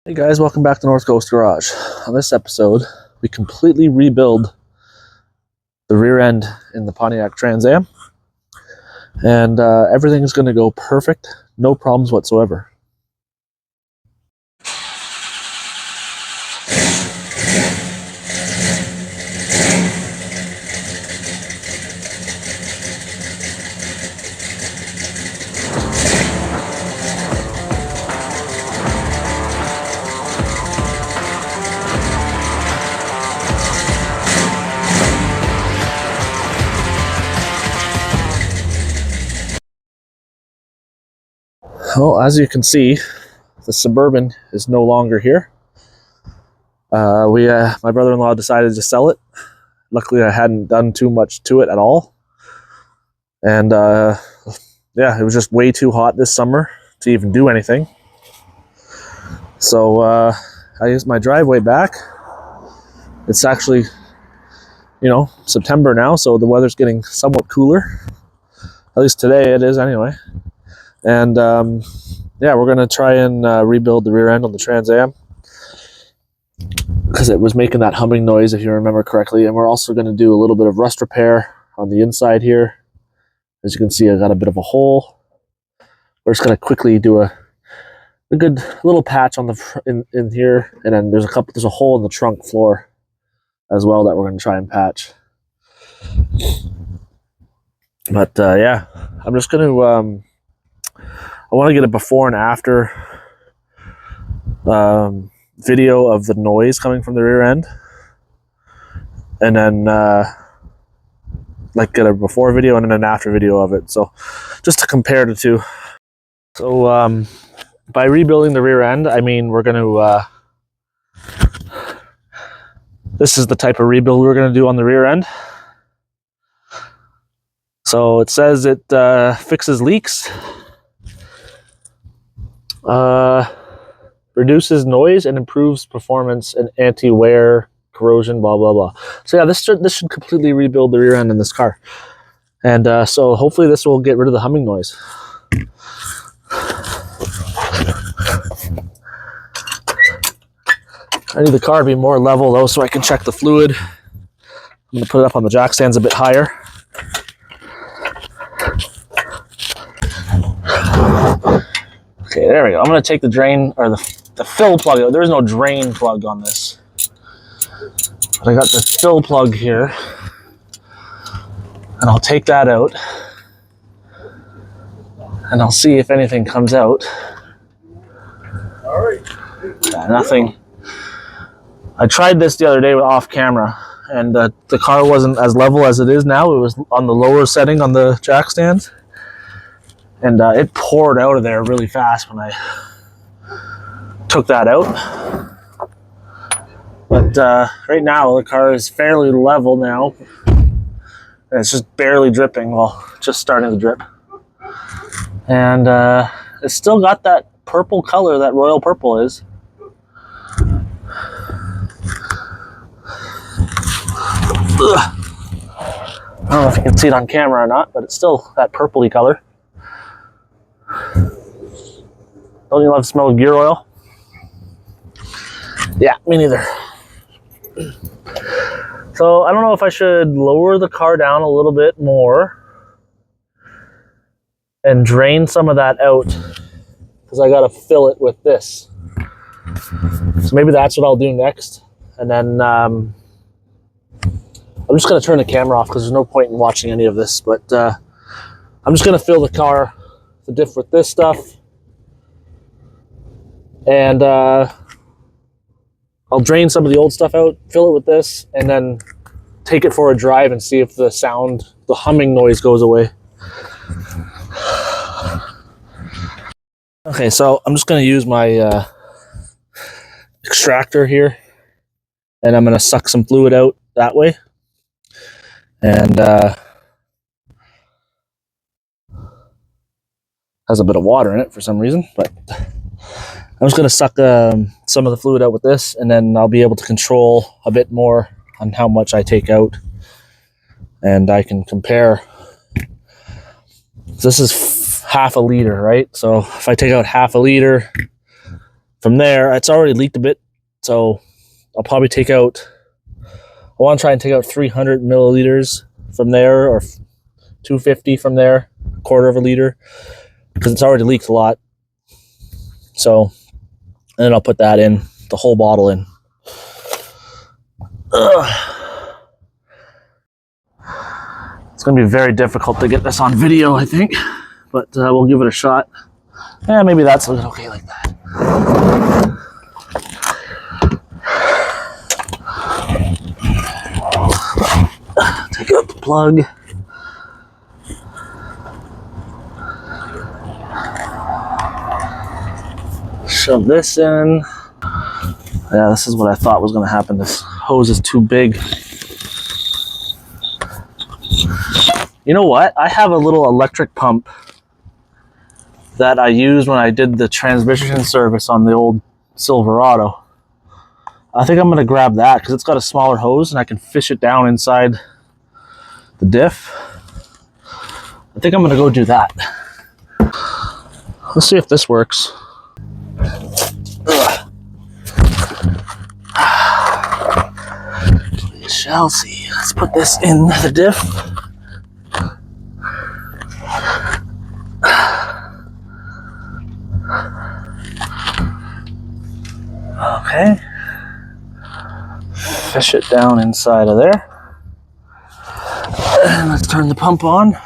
Hey guys, welcome back to North Coast Garage. On this episode, we completely rebuild the rear end in the Pontiac Trans Am, and everything's going to go perfect, no problems whatsoever. Well, as you can see, the Suburban is no longer here. My brother-in-law decided to sell it. Luckily, I hadn't done too much to it at all. And yeah, it was just way too hot this summer to even do anything. So I used my driveway back. It's actually, September now, so the weather's getting somewhat cooler. At least today it is anyway. And yeah, we're going to try and rebuild the rear end on the Trans Am because it was making that humming noise, if you remember correctly. And we're also going to do a little bit of rust repair on the inside here. As you can see, I got a bit of a hole. We're just going to quickly do a good little patch on the in here, and then there's a hole in the trunk floor as well that we're going to try and patch. But yeah, I'm just going to I want to get a before and after video of the noise coming from the rear end, and then like get a before video and then an after video of it, so just to compare the two. So by rebuilding the rear end, I mean we're going to this is the type of rebuild we're going to do on the rear end. So it says it fixes leaks, reduces noise, and improves performance and anti-wear, corrosion, blah blah blah. So yeah, this should completely rebuild the rear end in this car, and so hopefully this will get rid of the humming noise. I need the car to be more level though, so I can check the fluid. I'm going to put it up on the jack stands a bit higher. Okay, there we go. I'm going to take the drain, or the fill plug out. There is no drain plug on this, but I got the fill plug here, and I'll take that out, and I'll see if anything comes out. All right. Nothing. I tried this the other day off camera, and the car wasn't as level as it is now. It was on the lower setting on the jack stands, and it poured out of there really fast when I took that out. But right now the car is fairly level now, and it's just barely dripping, well, just starting to drip. And it's still got that purple color that royal purple is. Ugh. I don't know if you can see it on camera or not, but it's still that purpley color. Don't you love the smell of gear oil? Yeah, me neither. So I don't know if I should lower the car down a little bit more and drain some of that out, because I gotta fill it with this. So maybe that's what I'll do next. And then I'm just going to turn the camera off because there's no point in watching any of this. But I'm just going to fill the diff with this stuff. And I'll drain some of the old stuff out, fill it with this, and then take it for a drive and see if the humming noise goes away. Okay, so I'm just going to use my extractor here, and I'm going to suck some fluid out that way. And has a bit of water in it for some reason, but I'm just going to suck some of the fluid out with this, and then I'll be able to control a bit more on how much I take out, and I can compare. This is half a liter, right? So if I take out half a liter, From there, it's already leaked a bit, so I'll probably take out, I want to try and take out 300 milliliters from there, or 250 from there, a quarter of a liter, because it's already leaked a lot. So, and then I'll put that in, the whole bottle in. It's going to be very difficult to get this on video, I think, but we'll give it a shot. Yeah, maybe that's okay like that. Take out the plug. Shove this in. Yeah, this is what I thought was going to happen. This hose is too big. You know what? I have a little electric pump that I used when I did the transmission service on the old Silverado. I think I'm going to grab that because it's got a smaller hose and I can fish it down inside the diff. I think I'm going to go do that. Let's see if this works. We shall see. Let's put this in the diff. Okay. Fish it down inside of there. And let's turn the pump on.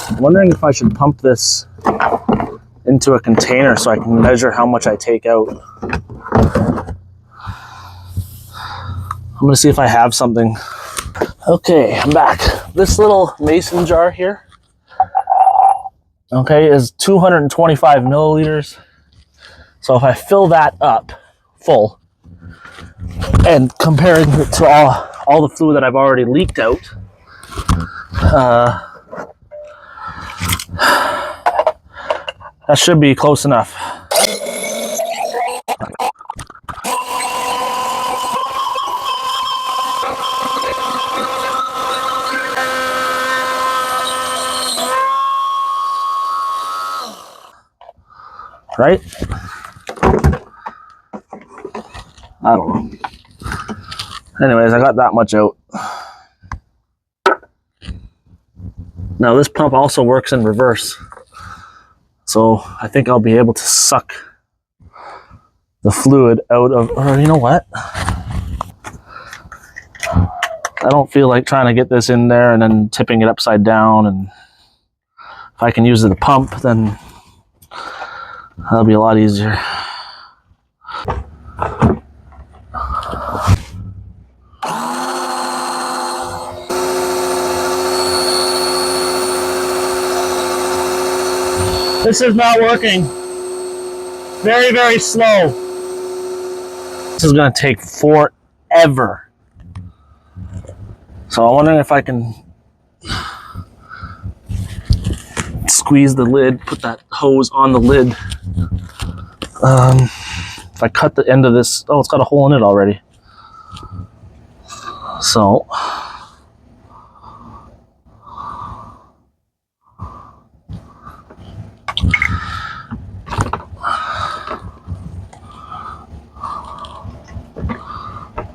I'm wondering if I should pump this into a container so I can measure how much I take out. I'm gonna see if I have something. Okay, I'm back. This little mason jar here, okay, is 225 milliliters. So if I fill that up full and comparing it to all the fluid that I've already leaked out, that should be close enough. Right? I don't know. Anyways, I got that much out. Now this pump also works in reverse. So I think I'll be able to suck the fluid out of, or you know what? I don't feel like trying to get this in there and then tipping it upside down. And if I can use the pump, then that'll be a lot easier. This is not working. Very, very slow. This is gonna take forever. So I'm wondering if I can squeeze the lid, put that hose on the lid. If I cut the end of this, oh, it's got a hole in it already. So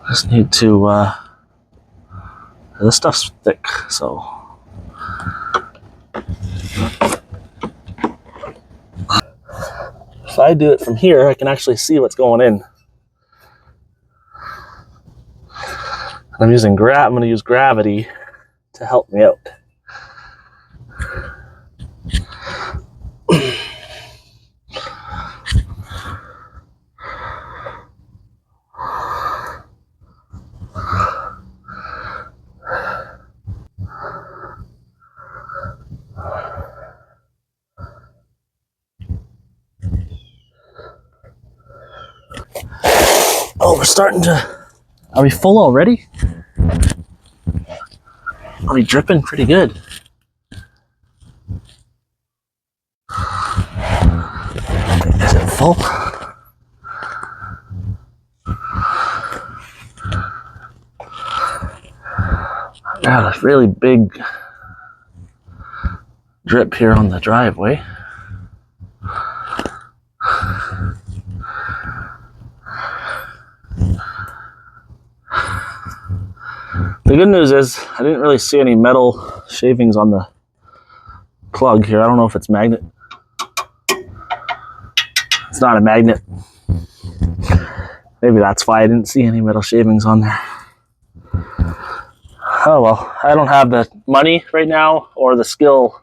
just need to, this stuff's thick, so. If I do it from here, I can actually see what's going in. I'm gonna use gravity to help me out. Oh, we're starting to, are we full already? Are we dripping pretty good? careful. Got a really big drip here on the driveway. The good news is I didn't really see any metal shavings on the plug here. I don't know if it's magnet. It's not a magnet. Maybe that's why I didn't see any metal shavings on there. Oh well, I don't have the money right now or the skill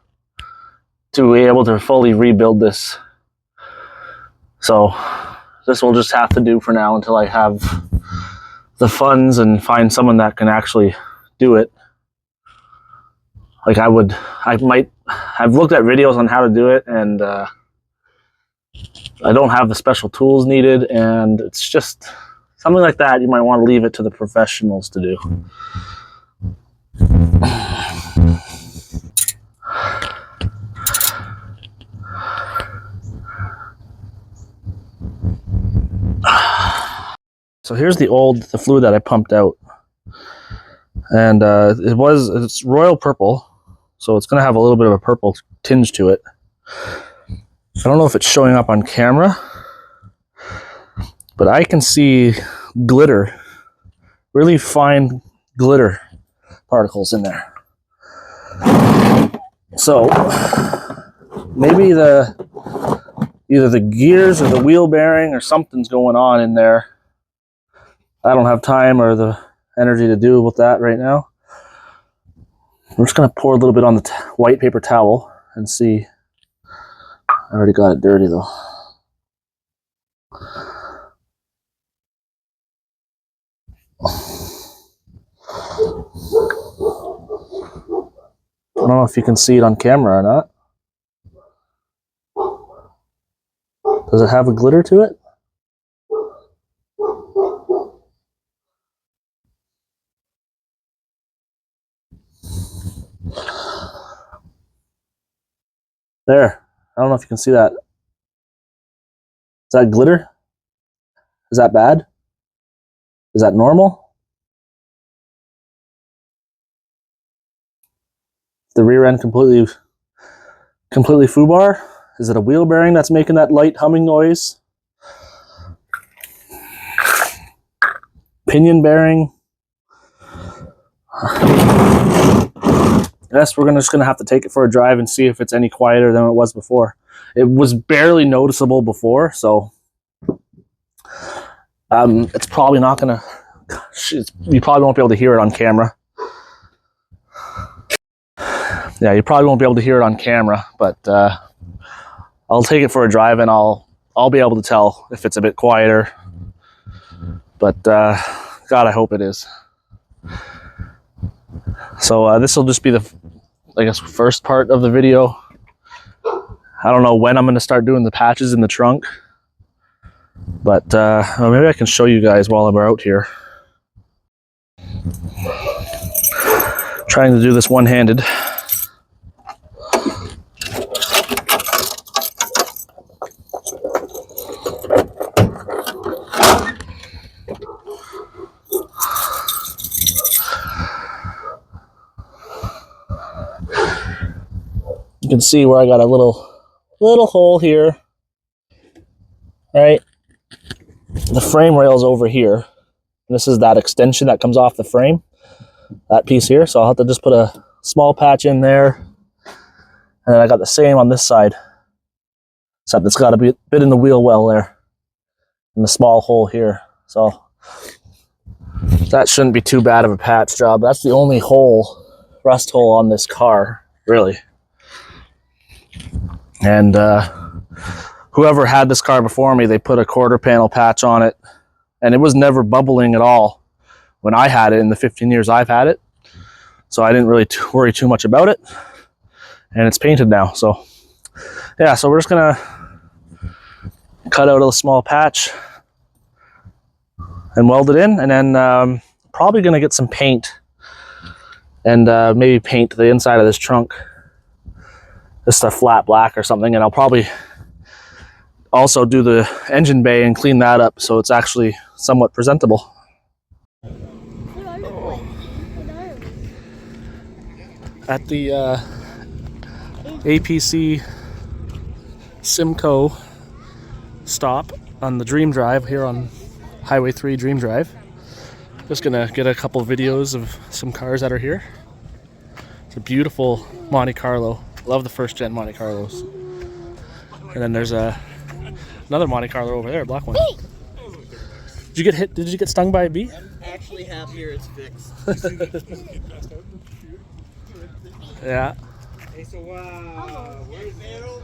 to be able to fully rebuild this. So this will just have to do for now until I have the funds and find someone that can actually do it. Like I've looked at videos on how to do it, and I don't have the special tools needed, and it's just something like that. You might want to leave it to the professionals to do. So here's the fluid that I pumped out, and it's royal purple, so it's going to have a little bit of a purple tinge to it. I don't know if it's showing up on camera, but I can see glitter, really fine glitter particles in there. So maybe either the gears or the wheel bearing or something's going on in there. I don't have time or the energy to deal with that right now. I'm just going to pour a little bit on the white paper towel and see. I already got it dirty though. I don't know if you can see it on camera or not. Does it have a glitter to it? There. I don't know if you can see that. Is that glitter? Is that bad? Is that normal? The rear end completely foobar? Is it a wheel bearing that's making that light humming noise? Pinion bearing? Yes, we're just going to have to take it for a drive and see if it's any quieter than it was before. It was barely noticeable before, so it's probably not going to... You probably won't be able to hear it on camera. Yeah, you probably won't be able to hear it on camera, but I'll take it for a drive and I'll be able to tell if it's a bit quieter. But God, I hope it is. So this will just be the, I guess, first part of the video. I don't know when I'm going to start doing the patches in the trunk, but maybe I can show you guys while I'm out here. Trying to do this one-handed. You can see where I got a little hole here, right? The frame rail's over here. And this is that extension that comes off the frame, that piece here. So I'll have to just put a small patch in there. And then I got the same on this side, except it's got a bit in the wheel well there, and the small hole here. So that shouldn't be too bad of a patch job. That's the only rust hole on this car, really. And whoever had this car before me, they put a quarter panel patch on it, and it was never bubbling at all when I had it in the 15 years I've had it. So I didn't really worry too much about it, and it's painted now. So yeah, so we're just gonna cut out a small patch and weld it in, and then probably gonna get some paint and maybe paint the inside of this trunk just a flat black or something, and I'll probably also do the engine bay and clean that up so it's actually somewhat presentable. At the APC Simcoe stop on the Dream Drive here on Highway 3 Dream Drive. Just gonna get a couple videos of some cars that are here. It's a beautiful Monte Carlo. Love the first gen Monte Carlos. And then there's another Monte Carlo over there, a black one. Did you get hit? Did you get stung by a bee? I'm actually happier it's fixed. Yeah. Hey, so where's Daryl?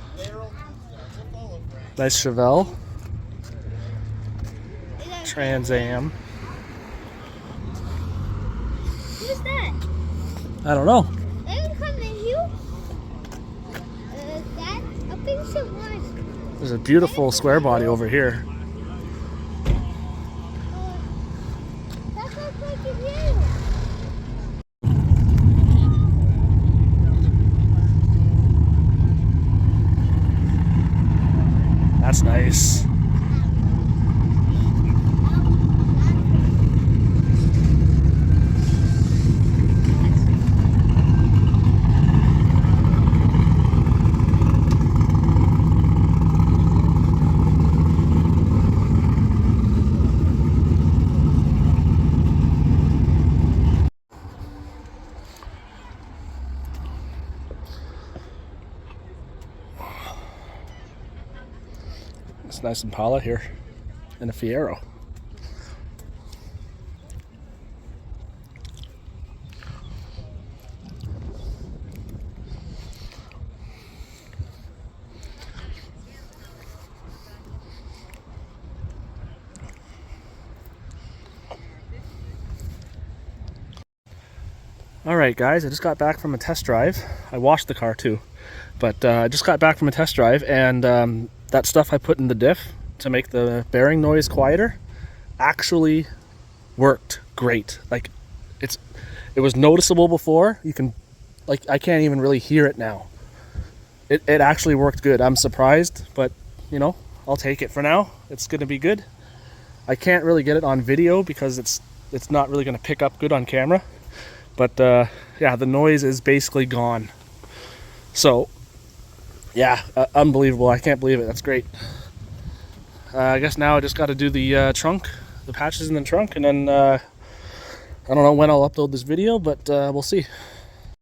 Nice Chevelle. Trans Am. Who's that? I don't know. That I think so was. There's a beautiful square body over here. That looks like a view. That's nice. It's nice Impala here and a Fiero. Alright guys, I just got back from a test drive. I washed the car too, but I just got back from a test drive, and that stuff I put in the diff to make the bearing noise quieter actually worked great. Like it was noticeable before. You can, like, I can't even really hear it now. It actually worked good. I'm surprised, but you know, I'll take it for now. It's gonna be good. I can't really get it on video because it's not really gonna pick up good on camera. But yeah, the noise is basically gone. So yeah, unbelievable. I can't believe it. That's great. I guess now I just got to do the trunk, the patches in the trunk, and then I don't know when I'll upload this video, but we'll see.